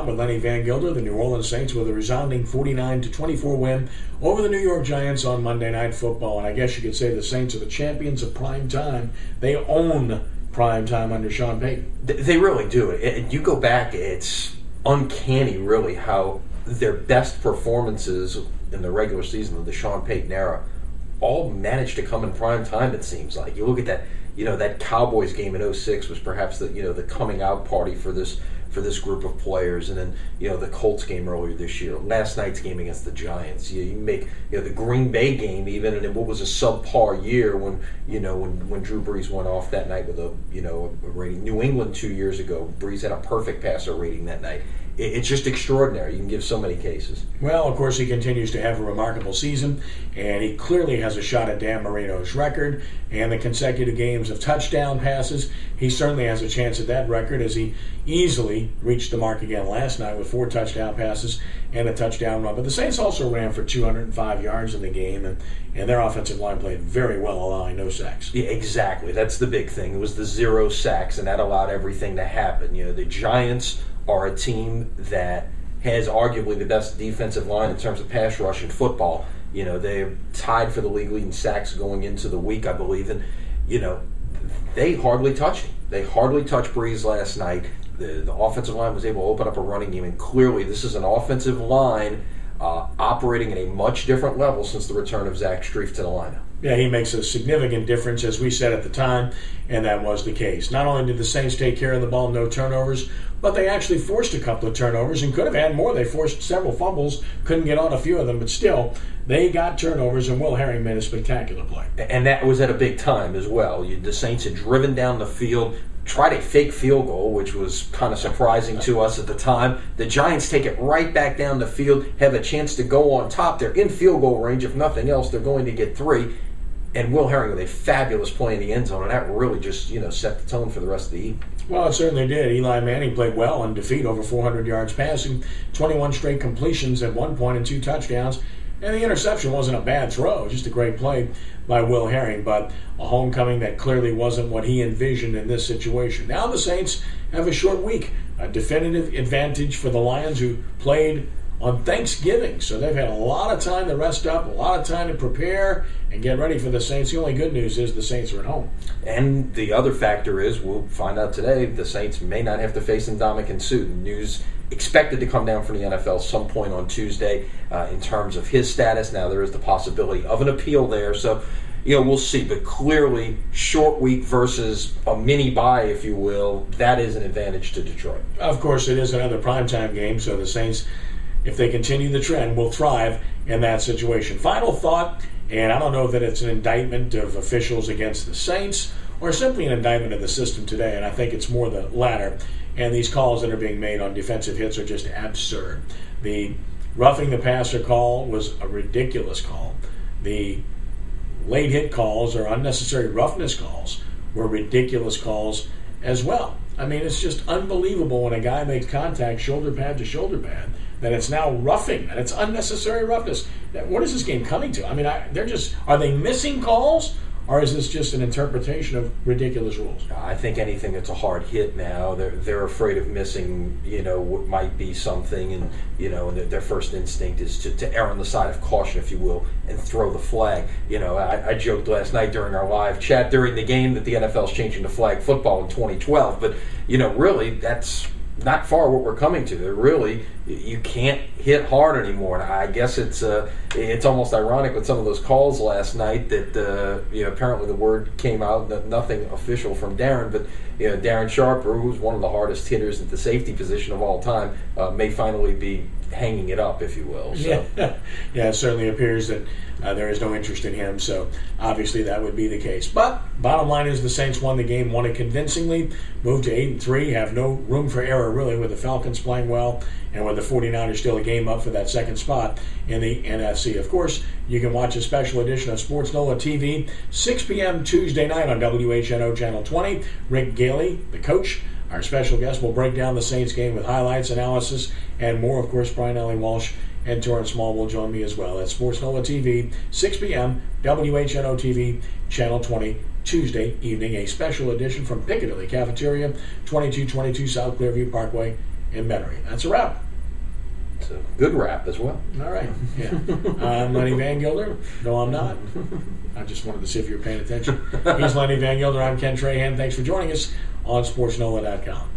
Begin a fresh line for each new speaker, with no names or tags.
with Lenny Vangilder. The New Orleans Saints with a resounding 49-24 win over the New York Giants on Monday Night Football. And I guess you could say the Saints are the champions of prime time. They own prime time under Sean Payton.
They really do. And you go back, it's uncanny, really, how their best performances in the regular season of the Sean Payton era all managed to come in prime time, it seems like. You look at that, that Cowboys game in 2006 was perhaps the coming out party for this group of players, and then the Colts game earlier this year, last night's game against the Giants. You make the Green Bay game even, and what was a subpar year when Drew Brees went off that night with a rating. New England 2 years ago, Brees had a perfect passer rating that night. It's just extraordinary. You can give so many cases.
Well, of course, he continues to have a remarkable season, and he clearly has a shot at Dan Marino's record and the consecutive games of touchdown passes. He certainly has a chance at that record, as he easily reached the mark again last night with 4 touchdown passes and a touchdown run. But the Saints also ran for 205 yards in the game, and their offensive line played very well, allowing no sacks.
Yeah, exactly. That's the big thing. It was the 0 sacks, and that allowed everything to happen. The Giants are a team that has arguably the best defensive line in terms of pass rush in football. They're tied for the league lead in sacks going into the week, I believe, and they hardly touched him. They hardly touched Brees last night. The offensive line was able to open up a running game, and clearly this is an offensive line operating at a much different level since the return of Zach Strief to the lineup.
Yeah, he makes a significant difference, as we said at the time, and that was the case. Not only did the Saints take care of the ball, no turnovers, but they actually forced a couple of turnovers and could have had more. They forced several fumbles, couldn't get on a few of them, but still, they got turnovers, and Will Herring made a spectacular play.
And that was at a big time as well. The Saints had driven down the field, tried a fake field goal, which was kind of surprising to us at the time. The Giants take it right back down the field, have a chance to go on top. They're in field goal range. If nothing else, they're going to get 3. And Will Herring with a fabulous play in the end zone, and that really just set the tone for the rest of the evening.
Well, it certainly did. Eli Manning played well in defeat, over 400 yards passing, 21 straight completions at one point and 2 touchdowns. And the interception wasn't a bad throw, just a great play by Will Herring, but a homecoming that clearly wasn't what he envisioned in this situation. Now the Saints have a short week, a definitive advantage for the Lions, who played on Thanksgiving. So they've had a lot of time to rest up, a lot of time to prepare and get ready for the Saints. The only good news is the Saints are at home.
And the other factor is, we'll find out today, the Saints may not have to face Ndamukong Suh. News expected to come down from the NFL some point on Tuesday in terms of his status. Now there is the possibility of an appeal there, so we'll see. But clearly, short week versus a mini bye, if you will, that is an advantage to Detroit.
Of course, it is another primetime game, so the Saints, if they continue the trend, will thrive in that situation. Final thought, and I don't know that it's an indictment of officials against the Saints or simply an indictment of the system today, and I think it's more the latter. And these calls that are being made on defensive hits are just absurd. The roughing the passer call was a ridiculous call. The late hit calls or unnecessary roughness calls were ridiculous calls as well. I mean, it's just unbelievable when a guy makes contact shoulder pad to shoulder pad that it's now roughing, and it's unnecessary roughness. What is this game coming to? I mean, are they missing calls? Or is this just an interpretation of ridiculous rules?
I think anything that's a hard hit now, they're afraid of missing, what might be something, and and their first instinct is to err on the side of caution, if you will, and throw the flag. I joked last night during our live chat during the game that the NFL's changing to flag football in 2012, but really that's not far what we're coming to. Really, you can't hit hard anymore. And I guess it's almost ironic with some of those calls last night that apparently the word came out, nothing official from Darren, but Darren Sharper, who's one of the hardest hitters at the safety position of all time, may finally be hanging it up, if you will. So.
Yeah, it certainly appears that there is no interest in him, so obviously that would be the case. But bottom line is the Saints won the game, won it convincingly, moved to 8-3, have no room for error really, with the Falcons playing well and with the 49ers still a game up for that second spot in the NFC. Of course, you can watch a special edition of SportsNOLA TV, 6 p.m. Tuesday night on WHNO Channel 20. Rick Gailey, the coach, our special guest, will break down the Saints game with highlights, analysis, and more. Of course, Brian Ellie Walsh and Torrance Small will join me as well. That's SportsNOLA TV, 6 p.m., WHNO TV, Channel 20, Tuesday evening. A special edition from Piccadilly Cafeteria, 2222 South Clearview Parkway in Metairie. That's a wrap.
It's a good wrap as well.
All right. Yeah. I'm Lenny Vangilder. No, I'm not. I just wanted to see if you were paying attention. He's Lenny Vangilder. I'm Ken Trahan. Thanks for joining us on SportsNOLA.com.